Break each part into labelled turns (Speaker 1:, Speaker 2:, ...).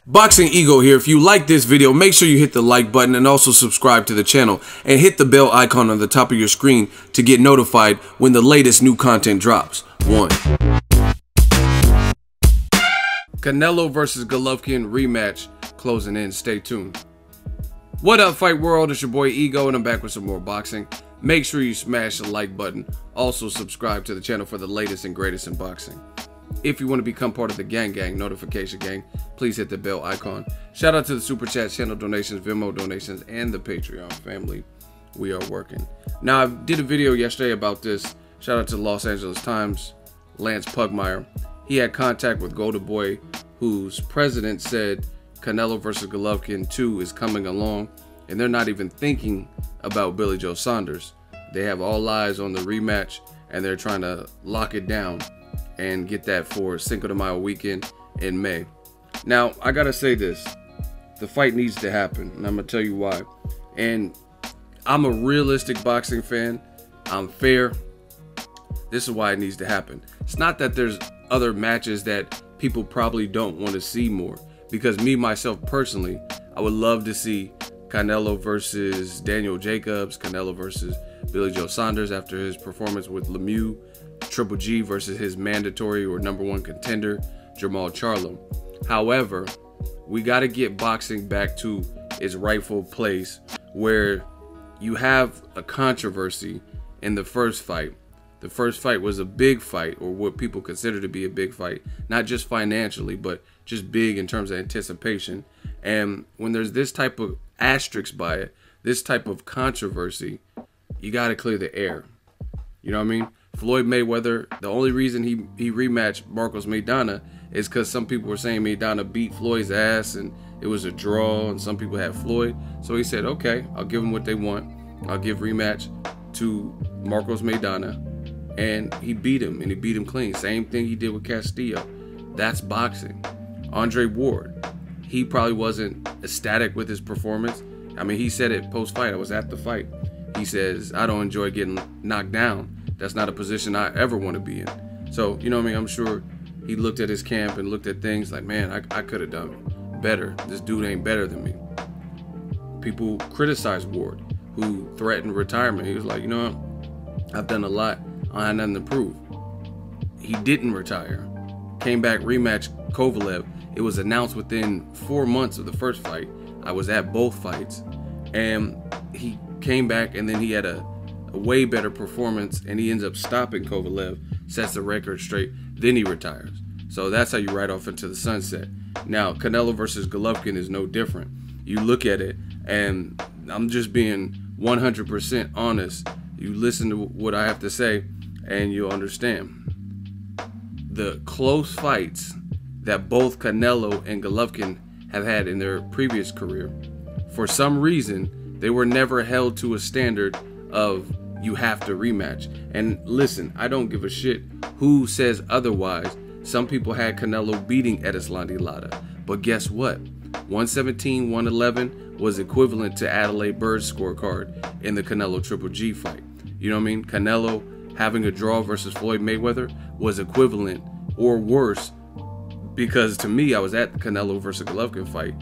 Speaker 1: Boxing Ego here. If you like this video, make sure you hit the like button and also subscribe to the channel and hit the bell icon on the top of your screen to get notified when the latest new content drops. 1. Canelo versus Golovkin rematch closing in. Stay tuned. What up, Fight World? It's your boy Ego and I'm back with some more boxing. Make sure you smash the like button. Also subscribe to the channel for the latest and greatest in boxing. If you want to become part of the gang notification gang, please hit the bell icon. Shout out to the super chat, channel donations, Venmo donations, and the Patreon family. We are working. Now, I did a video yesterday about this. Shout out to the Los Angeles Times, Lance Pugmire. He had contact with Golden Boy, whose president said Canelo versus Golovkin 2 is coming along, and they're not even thinking about Billy Joe Saunders. They have all eyes on the rematch, and they're trying to lock it down and get that for Cinco de Mayo weekend in May. Now, I gotta say this. The fight needs to happen, and I'm gonna tell you why. And I'm a realistic boxing fan. I'm fair. This is why it needs to happen. It's not that there's other matches that people probably don't want to see more. Because me, myself, personally, I would love to see Canelo versus Daniel Jacobs, Canelo versus Billy Joe Saunders after his performance with Lemieux, Triple G versus his mandatory or #1 contender, Jermall Charlo. However, we got to get boxing back to its rightful place where you have a controversy in the first fight. The first fight was a big fight, or what people consider to be a big fight, not just financially, but just big in terms of anticipation. And when there's this type of asterisk by it, this type of controversy, you got to clear the air. You know what I mean? Floyd Mayweather, the only reason he rematched Marcos Maidana is because some people were saying Maidana beat Floyd's ass and it was a draw, and some people had Floyd. So he said, okay, I'll give them what they want. I'll give rematch to Marcos Maidana. And he beat him, and he beat him clean. Same thing he did with Castillo. That's boxing. Andre Ward, he probably wasn't ecstatic with his performance. I mean, he said it post-fight. I was at the fight. He says, I don't enjoy getting knocked down. That's not a position I ever want to be in. So, you know what I mean? I'm sure he looked at his camp and looked at things like, man, I could have done better. This dude ain't better than me. People criticize Ward, who threatened retirement. He was like, you know what? I've done a lot. I had nothing to prove. He didn't retire. Came back, rematch Kovalev. It was announced within 4 months of the first fight. I was at both fights. And he came back, and then he had a way better performance, and he ends up stopping Kovalev, sets the record straight, then he retires. So that's how you ride off into the sunset. Now, Canelo versus Golovkin is no different. You look at it, and I'm just being 100% honest. You listen to what I have to say, and you'll understand. The close fights that both Canelo and Golovkin have had in their previous career, for some reason, they were never held to a standard of you have to rematch. And listen, I don't give a shit who says otherwise. Some people had Canelo beating Erislandy Lara, but guess what? 117, 111 was equivalent to Adelaide Bird's scorecard in the Canelo Triple G fight. You know what I mean? Canelo having a draw versus Floyd Mayweather was equivalent or worse, because to me, I was at the Canelo versus Golovkin fight.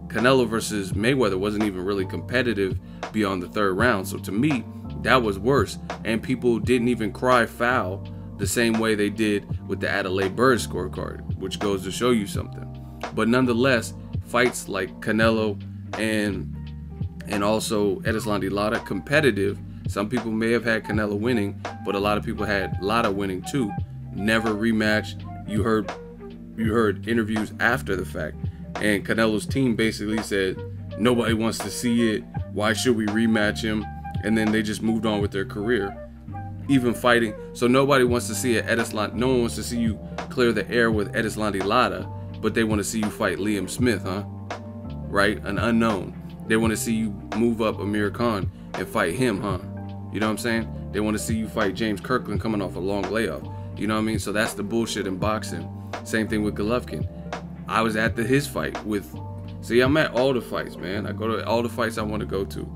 Speaker 1: Canelo versus Mayweather wasn't even really competitive beyond the third round. So to me, that was worse. And people didn't even cry foul the same way they did with the Adelaide Bird scorecard, which goes to show you something. But nonetheless, fights like Canelo and also Erislandy Lara, competitive. Some people may have had Canelo winning, but a lot of people had Lara winning too. Never rematched. You heard interviews after the fact, and Canelo's team basically said, nobody wants to see it. Why should we rematch him? And then they just moved on with their career, even fighting. So nobody wants to see it. No one wants to see you clear the air with Erislandy Lara, but they want to see you fight Liam Smith, huh? Right? An unknown. They want to see you move up Amir Khan and fight him, huh? You know what I'm saying? They want to see you fight James Kirkland coming off a long layoff. You know what I mean? So that's the bullshit in boxing. Same thing with Golovkin. I was at his fight with... See, I'm at all the fights, man. I go to all the fights I want to go to.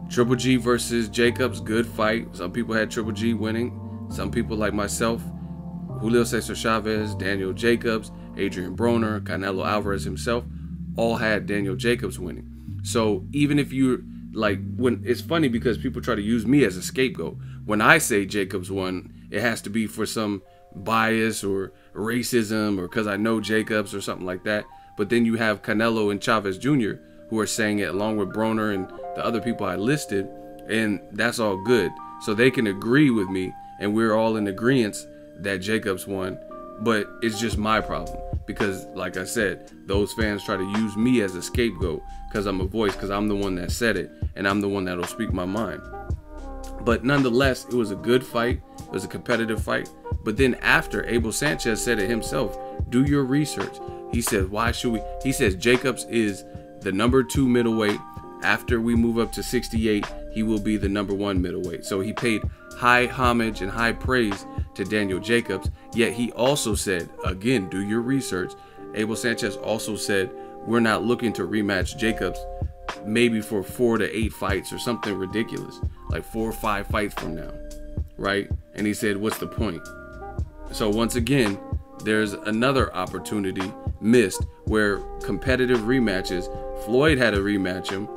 Speaker 1: Triple G versus Jacobs, good fight. Some people had Triple G winning. Some people like myself, Julio Cesar Chavez, Daniel Jacobs, Adrian Broner, Canelo Alvarez himself, all had Daniel Jacobs winning. So even if you like, when it's funny because people try to use me as a scapegoat. When I say Jacobs won, it has to be for some bias or racism or because I know Jacobs or something like that. But then you have Canelo and Chavez Jr. who are saying it along with Broner and the other people I listed, and that's all good. So they can agree with me and we're all in agreement that Jacobs won, but it's just my problem because, like I said, those fans try to use me as a scapegoat because I'm a voice, because I'm the one that said it and I'm the one that'll speak my mind. But nonetheless, it was a good fight. It was a competitive fight. But then after, Abel Sanchez said it himself, do your research. He said, why should we? He says Jacobs is the #2 middleweight. After we move up to 68, he will be the #1 middleweight. So he paid high homage and high praise to Daniel Jacobs. Yet he also said, again, do your research. Abel Sanchez also said, we're not looking to rematch Jacobs maybe for 4 to 8 fights or something ridiculous, like 4 or 5 fights from now, right? And he said, what's the point? So once again, there's another opportunity missed where competitive rematches, Floyd had to rematch him.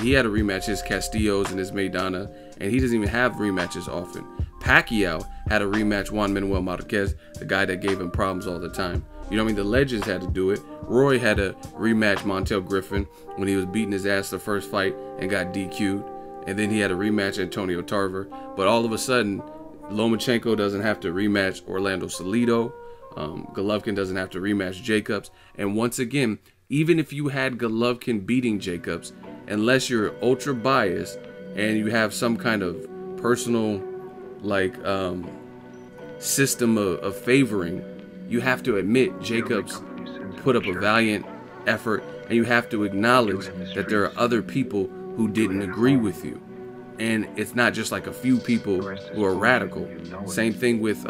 Speaker 1: He had to rematch his Castillos and his Maidana, and he doesn't even have rematches often. Pacquiao had to rematch Juan Manuel Marquez, the guy that gave him problems all the time. You know what I mean? The legends had to do it. Roy had to rematch Montel Griffin when he was beating his ass the first fight and got DQ'd. And then he had to rematch Antonio Tarver. But all of a sudden, Lomachenko doesn't have to rematch Orlando Salido. Golovkin doesn't have to rematch Jacobs. And once again, even if you had Golovkin beating Jacobs, unless you're ultra biased and you have some kind of personal system of favoring, you have to admit Jacobs put up a valiant effort, and you have to acknowledge that there are other people who didn't agree with you. And it's not just like a few people who are radical. Same thing with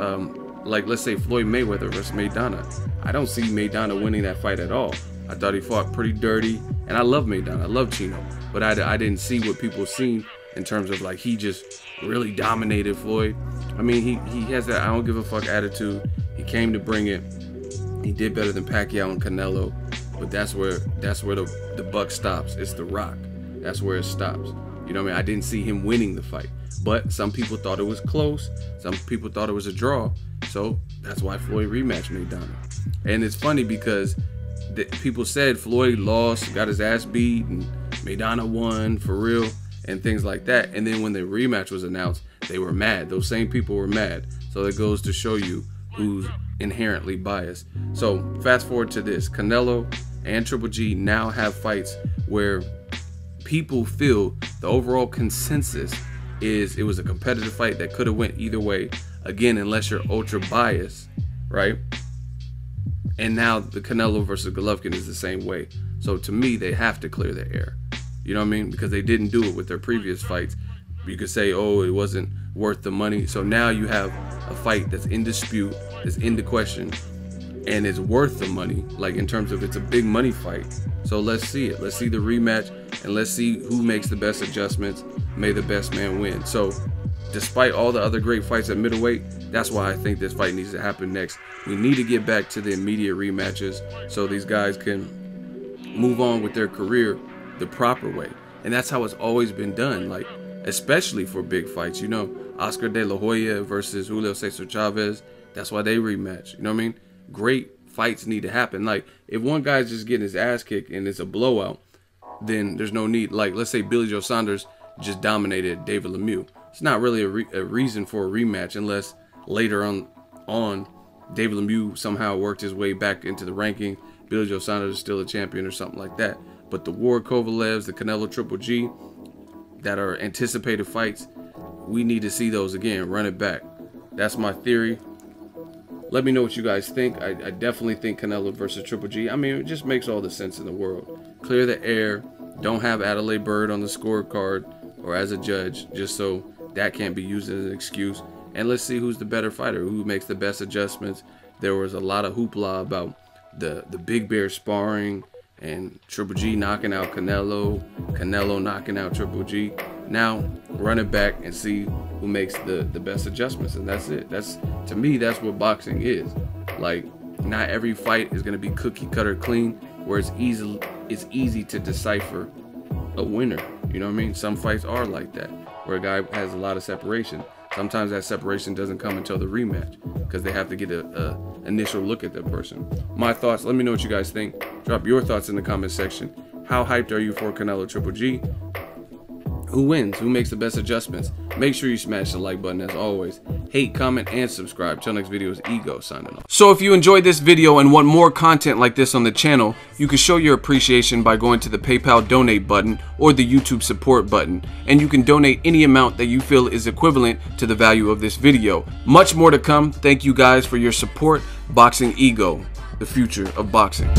Speaker 1: let's say Floyd Mayweather versus Maidana. I don't see Maidana winning that fight at all. I thought he fought pretty dirty, and I love Maidana, I love Chino, but I didn't see what people seen in terms of like he just really dominated Floyd. I mean, he has that I don't give a fuck attitude. He came to bring it. He did better than Pacquiao and Canelo, but that's where the buck stops. It's The Rock. That's where it stops. You know what I mean? I didn't see him winning the fight, but some people thought it was close. Some people thought it was a draw. So that's why Floyd rematched Maidana. And it's funny because people said Floyd lost, got his ass beat, and Maidana won for real, and things like that. And then when the rematch was announced, they were mad. Those same people were mad. So it goes to show you who's inherently biased. So fast forward to this. Canelo and Triple G now have fights where people feel the overall consensus is it was a competitive fight that could have went either way. Again, unless you're ultra biased, right? And now the Canelo versus Golovkin is the same way. So to me, they have to clear the air. You know what I mean? Because they didn't do it with their previous fights. You could say, oh, it wasn't worth the money. So now you have a fight that's in dispute, that's into question, and it's worth the money, like in terms of it's a big money fight. So let's see it. Let's see the rematch, and let's see who makes the best adjustments. May the best man win. So despite all the other great fights at middleweight, that's why I think this fight needs to happen next. We need to get back to the immediate rematches so these guys can move on with their career the proper way. And that's how it's always been done, like especially for big fights. You know, Oscar De La Hoya versus Julio Cesar Chavez, that's why they rematch. You know what I mean? Great fights need to happen. Like if one guy's just getting his ass kicked and it's a blowout, then there's no need. Like let's say Billy Joe Saunders just dominated David Lemieux. It's not really a reason for a rematch unless later on David Lemieux somehow worked his way back into the ranking. Billy Joe Saunders is still a champion or something like that. But the Ward Kovalevs, the Canelo Triple G that are anticipated fights, we need to see those again. Run it back. That's my theory. Let me know what you guys think. I definitely think Canelo versus Triple G. I mean, it just makes all the sense in the world. Clear the air. Don't have Adelaide Byrd on the scorecard or as a judge, just so that can't be used as an excuse. And let's see who's the better fighter, who makes the best adjustments. There was a lot of hoopla about the Big Bear sparring and Triple G knocking out Canelo, Canelo knocking out Triple G. Now run it back and see who makes the best adjustments, and that's it. That's, to me, that's what boxing is. Like, Not every fight is going to be cookie cutter clean, where it's easy to decipher a winner. You know what I mean? Some fights are like that, where a guy has a lot of separation. Sometimes that separation doesn't come until the rematch because they have to get a initial look at the person. My thoughts, let me know what you guys think. Drop your thoughts in the comment section. How hyped are you for Canelo Triple G? Who wins? Who makes the best adjustments? Make sure you smash the like button as always. Hate, comment, and subscribe. Till next video is Ego signing off. So if you enjoyed this video and want more content like this on the channel, you can show your appreciation by going to the PayPal donate button or the YouTube support button. And you can donate any amount that you feel is equivalent to the value of this video. Much more to come. Thank you guys for your support. Boxing Ego, the future of boxing.